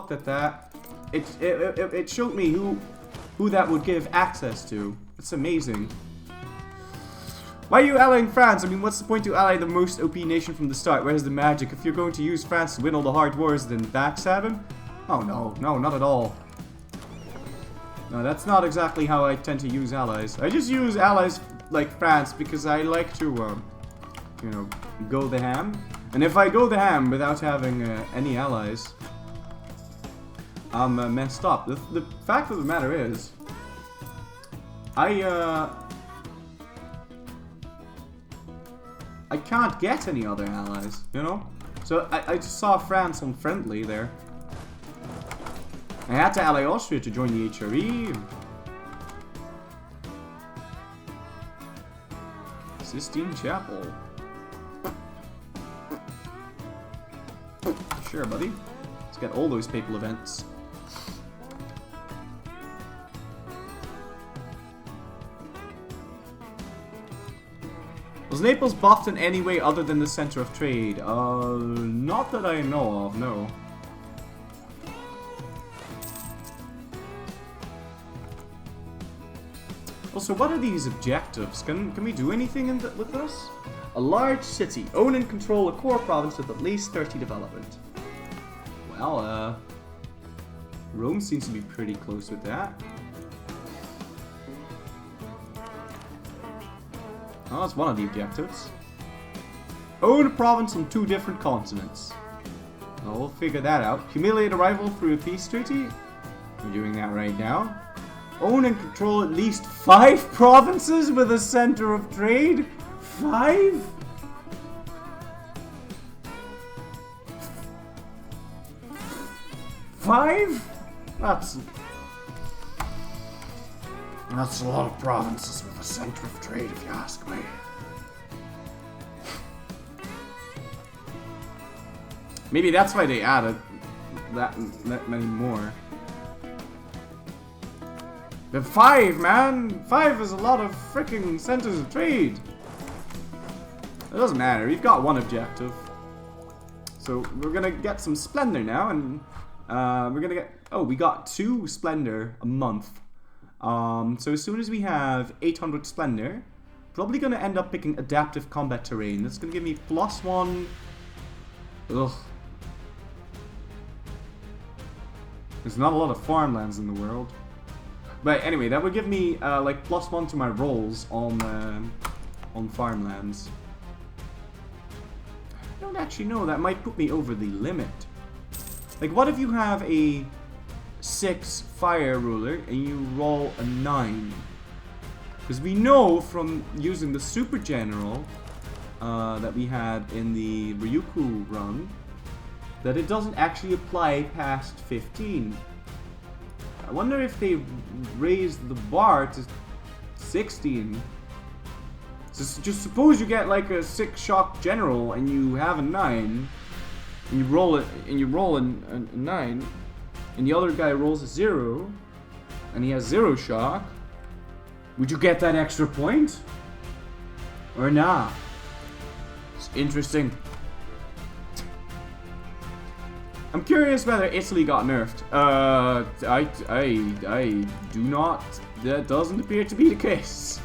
looked at that, it showed me who that would give access to. It's amazing. Why are you allying France? I mean, what's the point to ally the most OP nation from the start? Where's the magic? If you're going to use France to win all the hard wars, then backstab him? Oh no, no, not at all. No, that's not exactly how I tend to use allies. I just use allies like France because I like to, you know, go the ham. And if I go the ham without having any allies, I'm messed up. The fact of the matter is, I can't get any other allies, you know? So I just saw France on friendly there. I had to ally Austria to join the HRE. Sistine Chapel. Sure, buddy. Let's get all those papal events. Was Naples buffed in any way other than the center of trade? Not that I know of, no. Also, what are these objectives? Can we do anything with this? A large city. Own and control a core province with at least 30 development. Well, Rome seems to be pretty close with that. Oh, that's one of the objectives. Own a province on 2 different continents. Well, we'll figure that out. Humiliate a rival through a peace treaty. We're doing that right now. Own and control at least 5 provinces with a center of trade? 5? That's a lot of provinces with a center of trade, if you ask me. Maybe that's why they added that many more. But 5, man! 5 is a lot of freaking centers of trade. It doesn't matter, we've got one objective. So we're gonna get some splendor now, and we're gonna get... Oh, we got 2 splendor a month. So as soon as we have 800 splendor, probably gonna end up picking adaptive combat terrain. That's gonna give me +1. Ugh. There's not a lot of farmlands in the world. But anyway, that would give me like +1 to my rolls on farmlands. I don't actually know. That might put me over the limit. Like, what if you have a 6 fire ruler and you roll a 9? Because we know from using the super general that we had in the Ryukyu run that it doesn't actually apply past 15. I wonder if they raised the bar to 16. So just suppose you get like a 6 shock general and you have a 9, and you roll it, and you roll a 9, and the other guy rolls a 0, and he has 0 shock. Would you get that extra point? Or nah? It's interesting. I'm curious whether Italy got nerfed. I do not. That doesn't appear to be the case.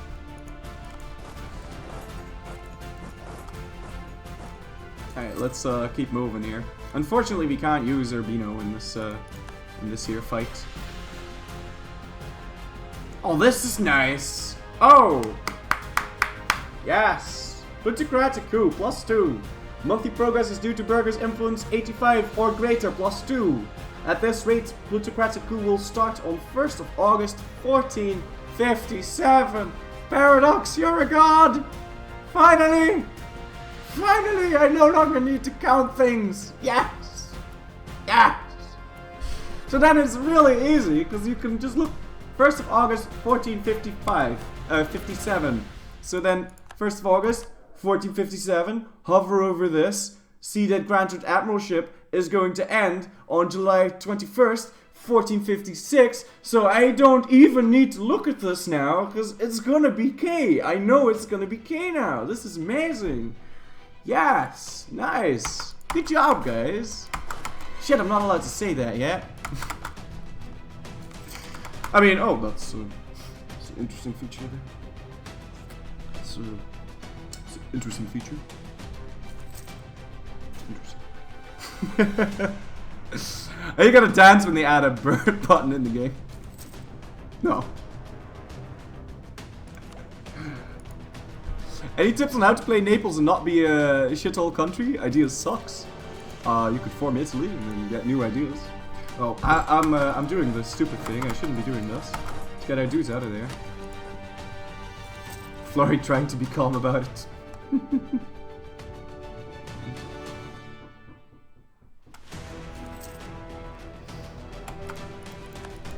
Alright, let's keep moving here. Unfortunately, we can't use Urbino in this here fight. Oh, this is nice. Oh, yes. Plutocratic coup +2. Monthly progress is due to burghers influence 85 or greater +2. At this rate, plutocratic coup will start on 1st of August 1457. Paradox, you're a god! Finally! Finally, I no longer need to count things. Yes! Yes! So then it's really easy, because you can just look 1st of August 1457. So then 1st of August 1457, hover over this, see that granted admiralship is going to end on July 21st, 1456, so I don't even need to look at this now, because it's gonna be K. I know it's gonna be K now. This is amazing. Yes, nice. Good job, guys. Shit, I'm not allowed to say that yet. I mean, oh, that's an interesting feature there. It's an interesting feature. Interesting. Are you gonna dance when they add a bird button in the game? No. Any tips on how to play Naples and not be a shithole country? Ideas sucks. You could form Italy and then get new ideas. Oh, I'm doing this stupid thing. I shouldn't be doing this. Let's get our dudes out of there. Flurry trying to be calm about it.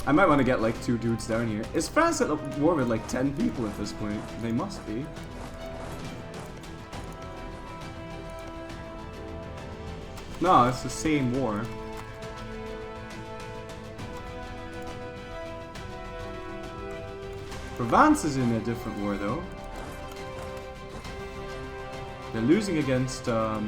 I might want to get like 2 dudes down here. Is France at war with like 10 people at this point? They must be. No, it's the same war. Provence is in a different war though. They're losing against I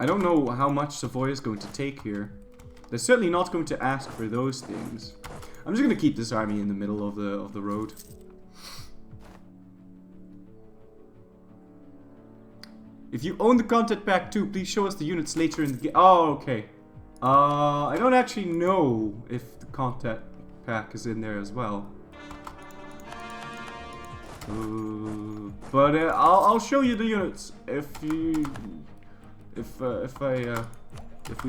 don't know how much Savoy is going to take here. They're certainly not going to ask for those things. I'm just gonna keep this army in the middle of the road. If you own the content pack too, please show us the units later in the game. Oh, okay. I don't actually know if the content pack is in there as well. But I'll show you the units if we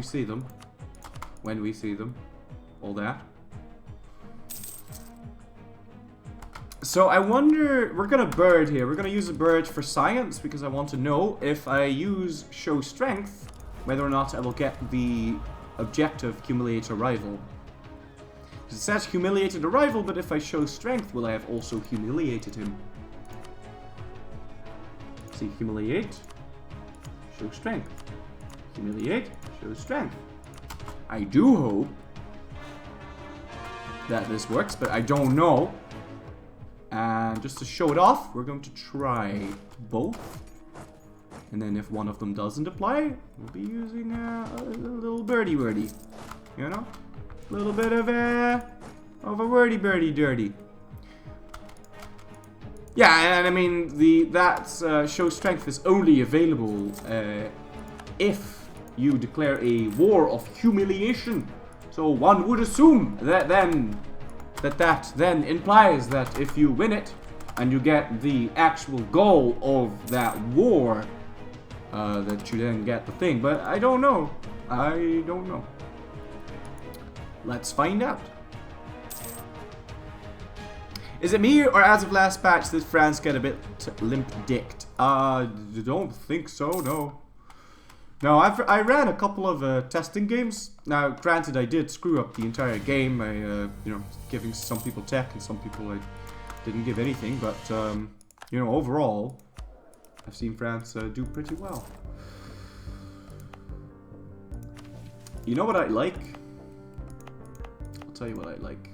see them, when we see them, all that. So I wonder, we're gonna bird here. We're gonna use a bird for science because I want to know if I use show strength, whether or not I will get the objective humiliate a rival. It says humiliated a rival, but if I show strength, will I have also humiliated him? See, humiliate, show strength. Humiliate, show strength. I do hope that this works, but I don't know. And just to show it off, we're going to try both. And then if one of them doesn't apply, we'll be using a little birdie wordy. You know? A little bit of a wordy birdie dirty. Yeah, and I mean, that show strength is only available if you declare a war of humiliation. So one would assume that then implies that if you win it and you get the actual goal of that war, that you then get the thing. But I don't know. I don't know. Let's find out. Is it me, or as of last patch did France get a bit limp-dicked? Don't think so, no. No, I ran a couple of testing games. Now, granted, I did screw up the entire game. I, you know, giving some people tech and some people I didn't give anything. But, you know, overall, I've seen France do pretty well. You know what I like? I'll tell you what I like.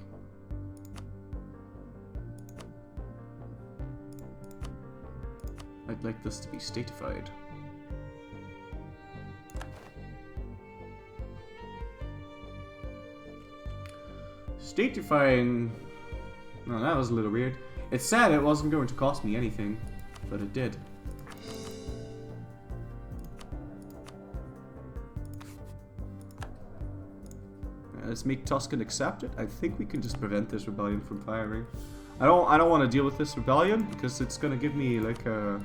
I'd like this to be statified. Statifying... No, that was a little weird. It said it wasn't going to cost me anything, but it did. Let's make Tuscan accept it. I think we can just prevent this rebellion from firing. I don't want to deal with this rebellion because it's gonna give me like a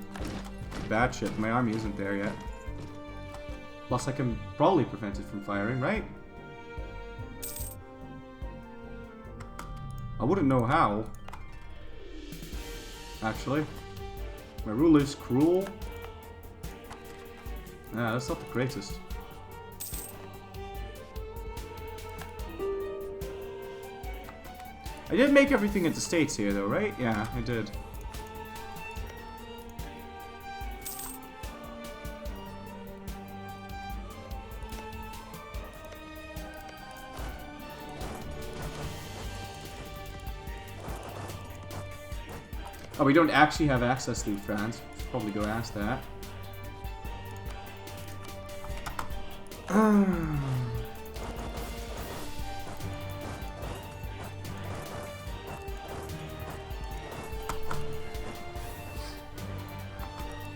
bad shit. My army isn't there yet. Plus, I can probably prevent it from firing, right? I wouldn't know how. Actually, my rule is cruel. Yeah, that's not the greatest. I did make everything into states here though, right? Yeah, I did. Oh, we don't actually have access to France. Should probably go ask that.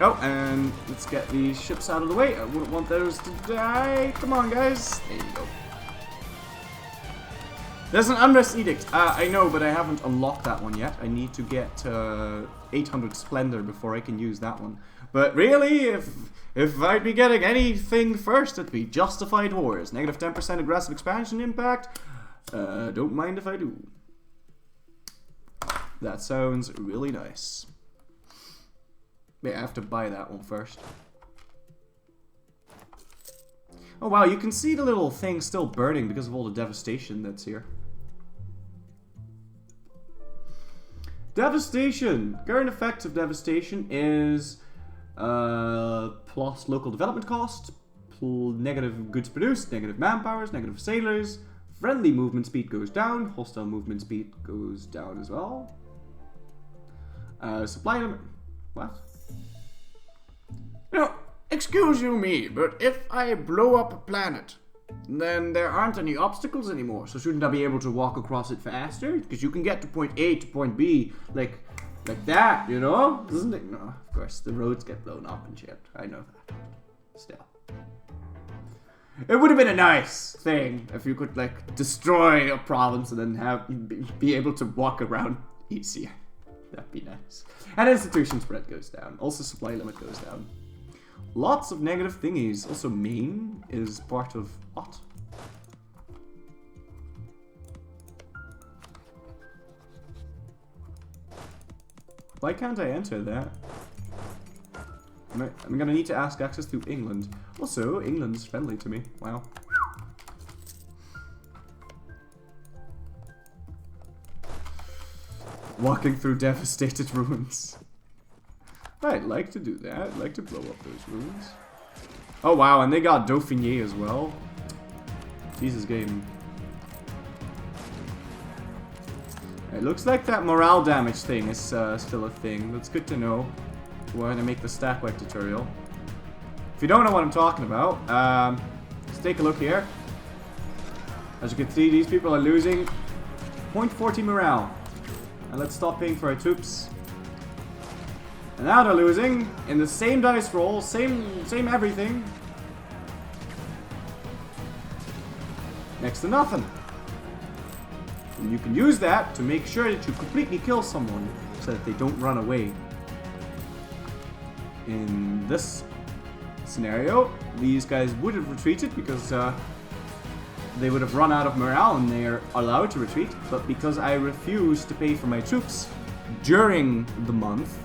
Oh, and let's get these ships out of the way. I wouldn't want those to die. Come on, guys. There you go. There's an unrest edict. I know, but I haven't unlocked that one yet. I need to get 800 splendor before I can use that one. But really, if I'd be getting anything first, it'd be justified wars. Negative 10% aggressive expansion impact. Don't mind if I do. That sounds really nice. Wait, I have to buy that one first. Oh wow, you can see the little thing still burning because of all the devastation that's here. Devastation! Current effects of devastation is plus local development cost, negative goods produced, negative manpowers, negative sailors, friendly movement speed goes down, hostile movement speed goes down as well. Supply limit. What? No, excuse you me, but if I blow up a planet, then there aren't any obstacles anymore. So shouldn't I be able to walk across it faster? Because you can get to point A to point B like that, you know? Doesn't it? No, of course, the roads get blown up and shit. I know that. Still. It would have been a nice thing if you could, like, destroy a province and then be able to walk around easier. That'd be nice. And institution spread goes down. Also supply limit goes down. Lots of negative thingies. Also Maine is part of what? Why can't I enter that? I'm gonna need to ask access to England. Also, England's friendly to me. Wow. Walking through devastated ruins. I'd like to do that. I'd like to blow up those ruins. Oh wow, and they got Dauphiné as well. Jesus game. It looks like that morale damage thing is still a thing. That's good to know. We're gonna make the stack wipe tutorial. If you don't know what I'm talking about, let's take a look here. As you can see, these people are losing 0.40 morale. And let's stop paying for our troops. And now they're losing in the same dice roll, same everything. Next to nothing. And you can use that to make sure that you completely kill someone so that they don't run away. In this scenario, these guys would have retreated because they would have run out of morale and they are allowed to retreat. But because I refuse to pay for my troops during the month,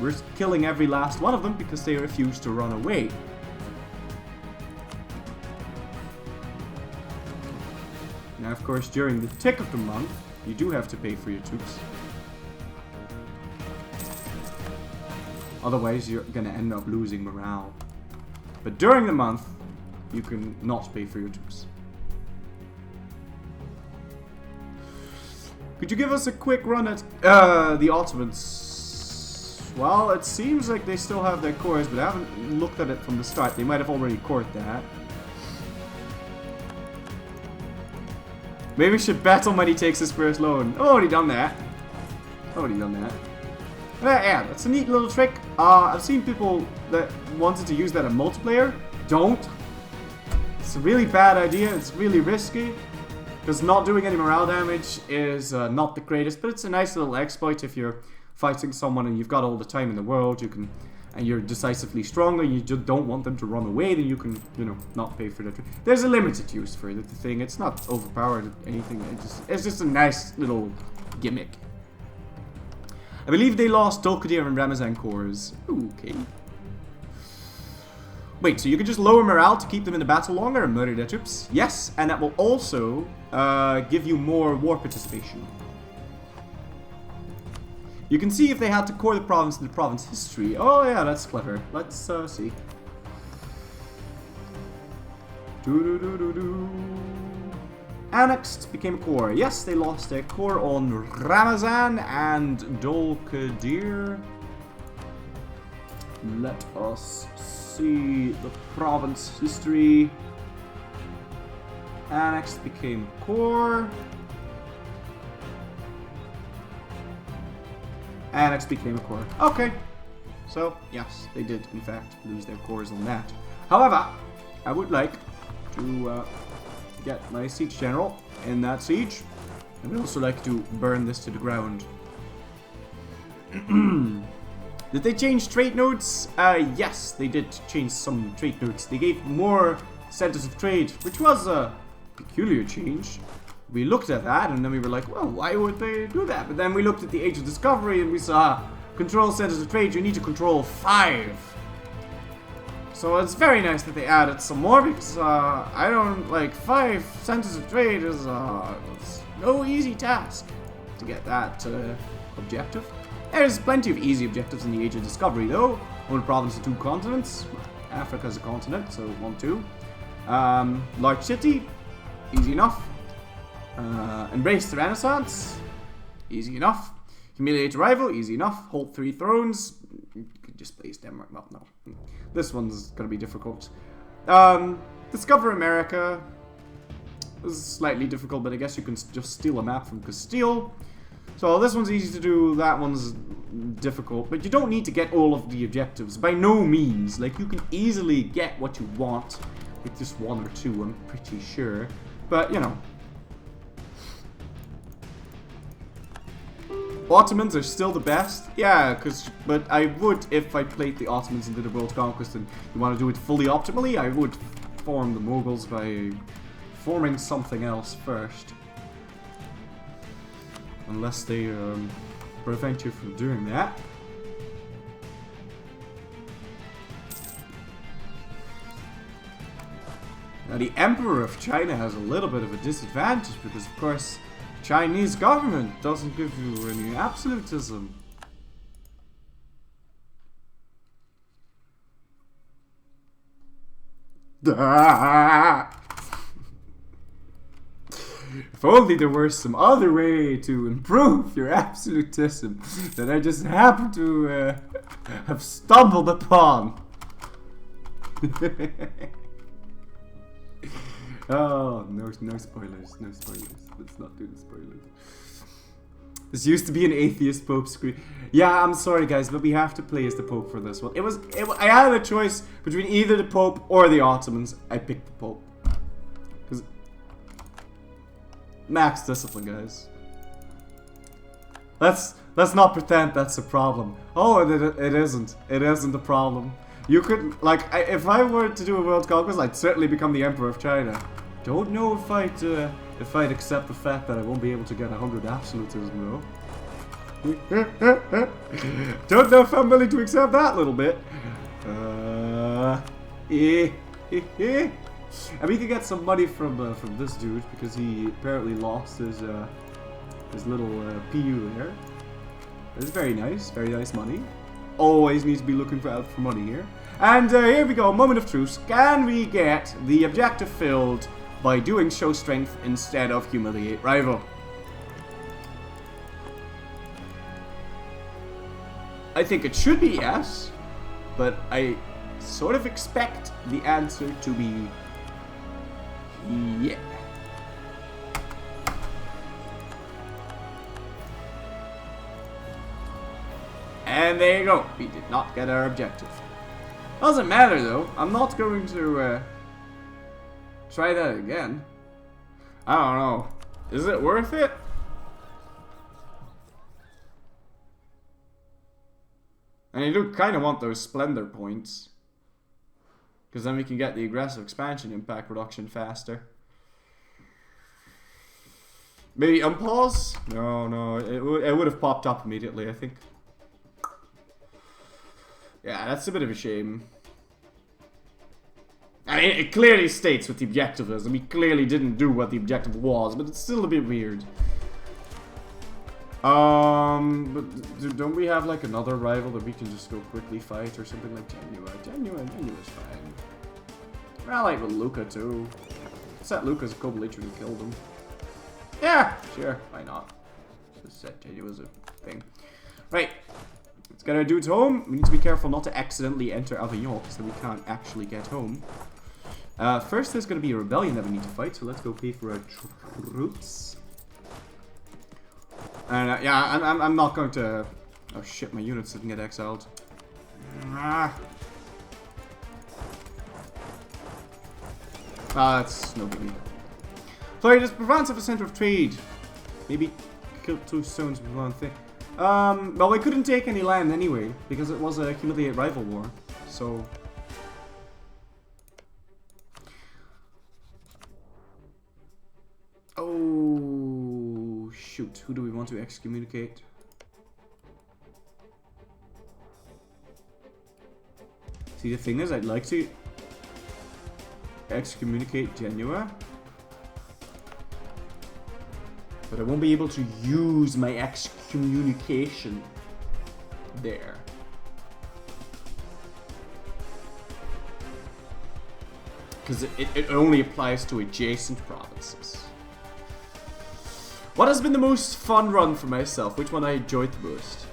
we're killing every last one of them because they refuse to run away. Now, of course, during the tick of the month, you do have to pay for your troops. Otherwise, you're gonna end up losing morale. But during the month, you can not pay for your troops. Could you give us a quick run at the Ottomans? Well, it seems like they still have their cores, but I haven't looked at it from the start. They might have already cored that. Maybe we should battle when he takes his first loan. Oh, already done that. Already done that. Yeah, that's a neat little trick. I've seen people that wanted to use that in multiplayer. Don't. It's a really bad idea. It's really risky. Because not doing any morale damage is not the greatest, but it's a nice little exploit if you're fighting someone and you've got all the time in the world. You can, and you're decisively stronger. And you just don't want them to run away. Then you can, you know, not pay for that. There's a limited use for the thing. It's not overpowered or anything. It's just a nice little gimmick. I believe they lost Dolkadir and Ramazan cores. Okay. Wait, so you can just lower morale to keep them in the battle longer and murder their troops? Yes, and that will also give you more war participation. You can see if they had to core the province in the province history. Oh yeah, that's clever. Let's see. annexed, became a core. Yes, they lost their core on Ramazan and Dol-Qadir. Let us see the province history. Annexed, became core. Annexed, became a core. Okay. So, yes, they did, in fact, lose their cores on that. However, I would like to get my siege general in that siege. I would also like to burn this to the ground. Did they change trade nodes? Yes, they did change some trade nodes. They gave more centers of trade, which was a peculiar change. We looked at that, and then we were like, well, why would they do that? But then we looked at the Age of Discovery, and we saw, control centers of trade, you need to control 5. So it's very nice that they added some more, because I don't, like, 5 centers of trade is it's no easy task to get that objective. There's plenty of easy objectives in the Age of Discovery, though. One province and 2 continents. Africa's a continent, so 1, 2. Large city, easy enough. Embrace the Renaissance, easy enough. Humiliate a rival, easy enough. Hold 3 thrones, you could just place Denmark. Well, no. This one's gonna be difficult. Discover America is slightly difficult, but I guess you can just steal a map from Castile. So this one's easy to do, that one's difficult, but you don't need to get all of the objectives, by no means. Like, you can easily get what you want with just 1 or 2, I'm pretty sure. But, you know. Ottomans are still the best, yeah, but I would, if I played the Ottomans and did a world conquest and you want to do it fully optimally, I would form the Mughals by forming something else first. Unless they prevent you from doing that. Now the Emperor of China has a little bit of a disadvantage because, of course, the Chinese government doesn't give you any absolutism. If only there were some other way to improve your absolutism that I just happened to have stumbled upon. Oh, no spoilers, no spoilers. Let's not do the spoilers. This used to be an atheist Pope screen. Yeah, I'm sorry guys, but we have to play as the Pope for this one. I had a choice between either the Pope or the Ottomans. I picked the Pope. Because max discipline, guys. Let's not pretend that's a problem. Oh, it isn't. It isn't a problem. You could, like, if I were to do a world conquest, I'd certainly become the Emperor of China. Don't know if I'd accept the fact that I won't be able to get 100 absolutism, though. Don't know if I'm willing to accept that little bit. And we could get some money from this dude because he apparently lost his little PU there. It's very nice money. Always needs to be looking out for money here. And here we go, moment of truth. Can we get the objective filled by doing show strength instead of humiliate rival? I think it should be yes, but I sort of expect the answer to be yeah. And there you go. We did not get our objective. Doesn't matter though. I'm not going to try that again. I don't know. Is it worth it? And you do kind of want those splendor points. Because then we can get the aggressive expansion impact reduction faster. Maybe unpause? No. It would have popped up immediately, I think. Yeah, that's a bit of a shame. I mean, it clearly states what the objective is, and we clearly didn't do what the objective was, but it's still a bit weird. But don't we have like another rival that we can just go quickly fight or something like Genoa? Genua's fine. I like with Luca too. Set Luca's a couple literally killed him. Yeah, sure, why not? Just said it was a thing. Right, let's get our dudes home. We need to be careful not to accidentally enter Avignon, because then we can't actually get home. First, there's going to be a rebellion that we need to fight, so let's go pay for our troops. And yeah, I'm not going to... Oh shit, my units didn't get exiled. That's no biggie. Sorry, just Provence of a center of trade. Maybe kill 2 stones with 1 thing. Well, we couldn't take any land anyway, because it was a humiliate rival war. So... Oh, shoot. Who do we want to excommunicate? See, the thing is, I'd like to excommunicate Genoa, but I won't be able to use my excommunication there. Because it only applies to adjacent provinces. What has been the most fun run for myself? Which one I enjoyed the most?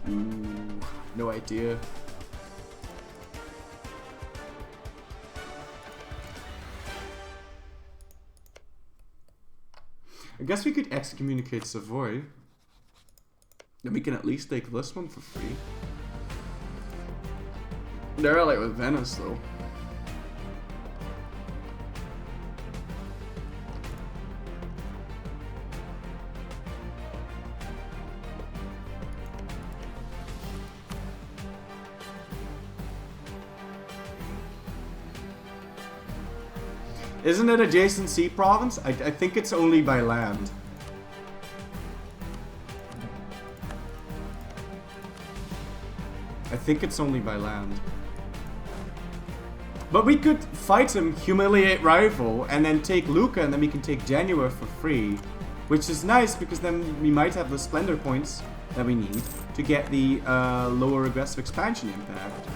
Ooh, no idea. I guess we could excommunicate Savoy. Then we can at least take this one for free. They're alright with Venice though. Isn't it adjacent sea province? I think it's only by land. I think it's only by land. But we could fight him, humiliate rival, and then take Lucca, and then we can take Genoa for free. Which is nice, because then we might have the splendor points that we need to get the lower aggressive expansion impact.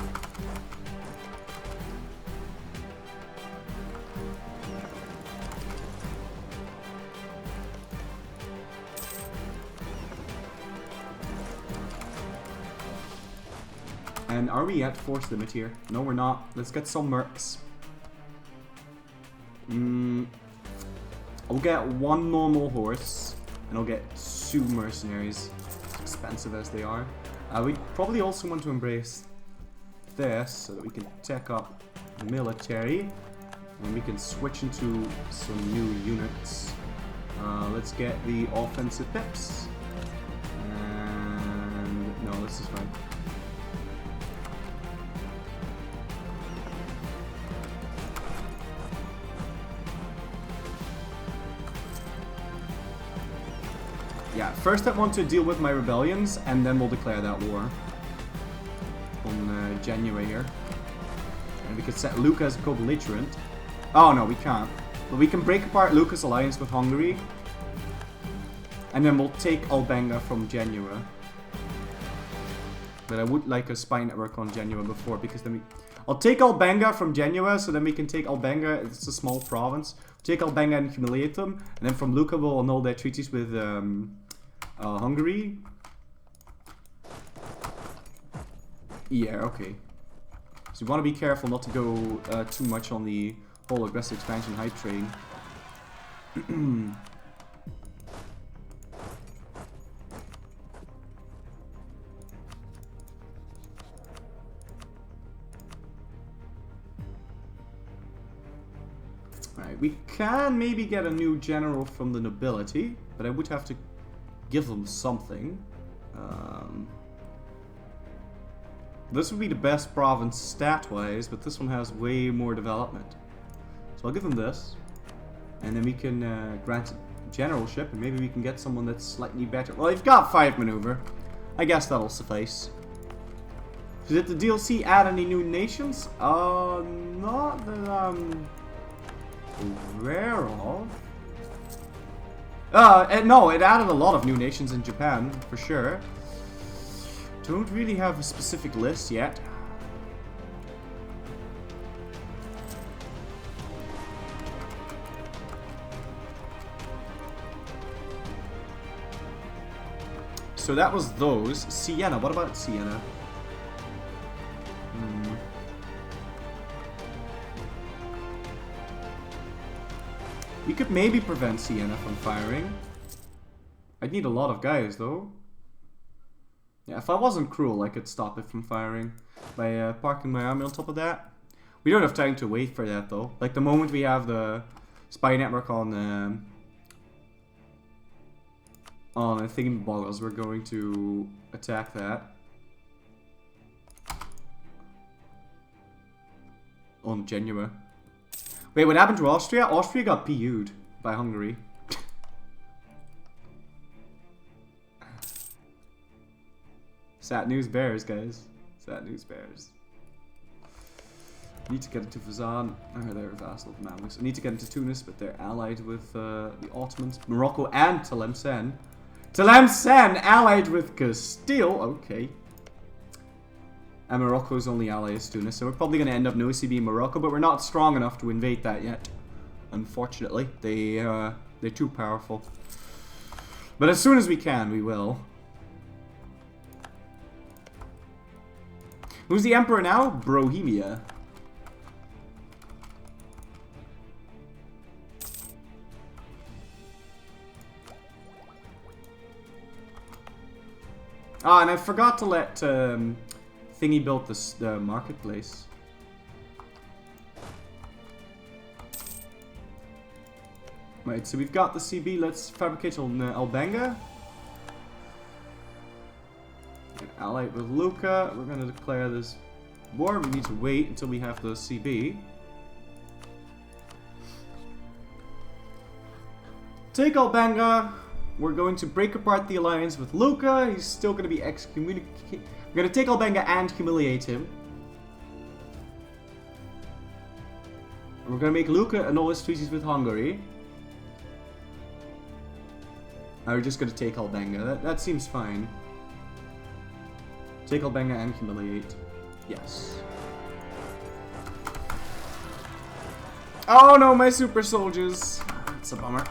And are we at force limit here? No, we're not. Let's get some mercs. I'll get 1 normal horse, and I'll get 2 mercenaries, as expensive as they are. We probably also want to embrace this, so that we can tech up the military, and we can switch into some new units. Let's get the offensive pips. And no, this is fine. Yeah, first I want to deal with my rebellions, and then we'll declare that war on January here. And we could set Lucca as a co-belligerent. Oh no, we can't. But we can break apart Lucca's alliance with Hungary, and then we'll take Albenga from Genoa. But I would like a spy network on Genoa before, because then I'll take Albenga from Genoa, so then we can take Albenga. It's a small province. Take Albenga and humiliate them, and then from Lucca we'll annul their treaties with Hungary. Yeah, okay. So you want to be careful not to go too much on the whole aggressive expansion hype train. Alright, we can maybe get a new general from the nobility, but I would have to give them something. This would be the best province stat-wise, but this one has way more development. So I'll give them this, and then we can grant generalship, and maybe we can get someone that's slightly better. Well, you've got 5 maneuver. I guess that'll suffice. Did the DLC add any new nations? Not that I'm aware of. No, it added a lot of new nations in Japan, for sure. Don't really have a specific list yet. so that was those. Siena, what about Siena? We could maybe prevent Siena from firing. I'd need a lot of guys, though. Yeah, if I wasn't cruel, I could stop it from firing by parking my army on top of that. We don't have time to wait for that, though. Like, the moment we have the spy network on thingy-boggles, we're going to attack that. On Genoa. Wait, what happened to Austria? Austria got PU'd by Hungary. Sad news bears, guys. Sad news bears. Need to get into Fezzan. They're a vassal of Mamluks. I need to get into Tunis, but they're allied with the Ottomans, Morocco, and Tlemcen. Tlemcen allied with Castile. Okay. And Morocco's only ally is Tunis, so we're probably going to end up no CB Morocco, but we're not strong enough to invade that yet. Unfortunately, they're too powerful. But as soon as we can, we will. Who's the emperor now? Bohemia. Ah, and I forgot to let Thingy build the marketplace. Right, so we've got the CB. Let's fabricate on Albanga. Allied with Lucca. We're going to declare this war. We need to wait until we have the CB. Take Albanga. We're going to break apart the alliance with Lucca. He's still going to be excommunicated. We're going to take Albanga and humiliate him. We're going to make Lucca annul his treaties with Hungary. We're just going to take Albanga. That seems fine. Take Albanga and humiliate. Yes. Oh no, my super soldiers. That's a bummer.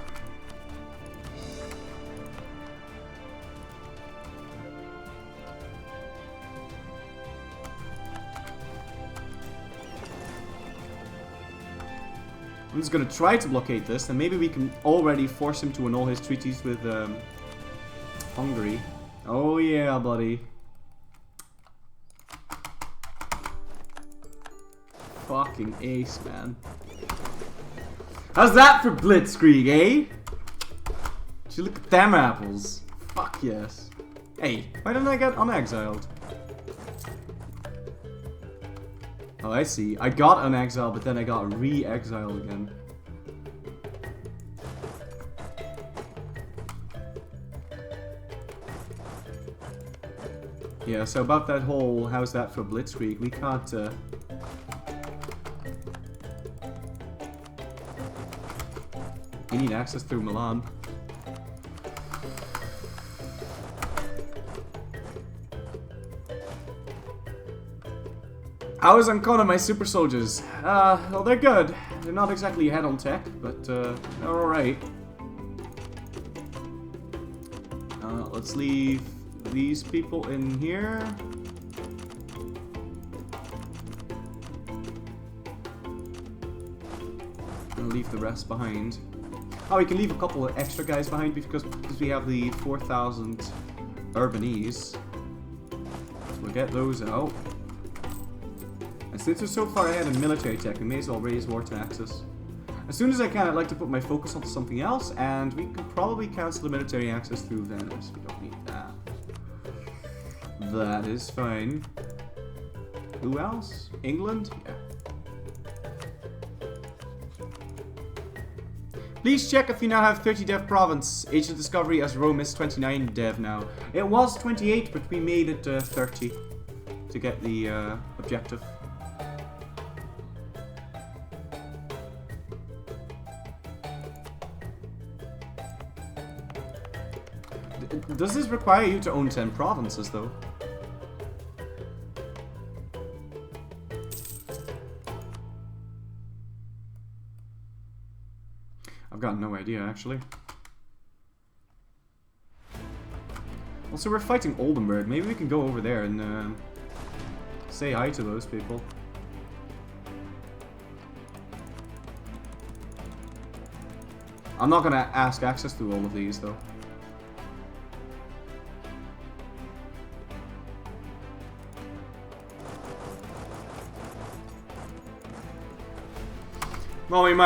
I'm just gonna try to blockade this, and maybe we can already force him to annul his treaties with Hungary. Oh yeah, buddy. Fucking ace, man. How's that for blitzkrieg, eh? Did you look at them apples? Fuck yes. Hey, why didn't I get unexiled? Oh, I see. I got unexiled, but then I got re-exiled again. Yeah, so about that whole how's that for blitzkrieg, we can't we need access through Milan. How is Ancona, my super soldiers? Well, they're good. They're not exactly ahead on tech, but they're alright. Let's leave these people in here. And leave the rest behind. Oh, we can leave a couple of extra guys behind because we have the 4,000 Urbanese. So we'll get those out. And since we're so far ahead in military tech, we may as well raise war taxes. As soon as I can, I'd like to put my focus onto something else, and we can probably cancel the military access through Venice. We don't need that. That is fine. Who else? England? Yeah. Please check if you now have 30 dev province. Age of Discovery as Rome is 29 dev now. It was 28, but we made it 30 to get the objective. Does this require you to own 10 provinces, though? I've got no idea, actually. Also, we're fighting Oldenburg. Maybe we can go over there and say hi to those people. I'm not gonna ask access to all of these, though. Well, we might.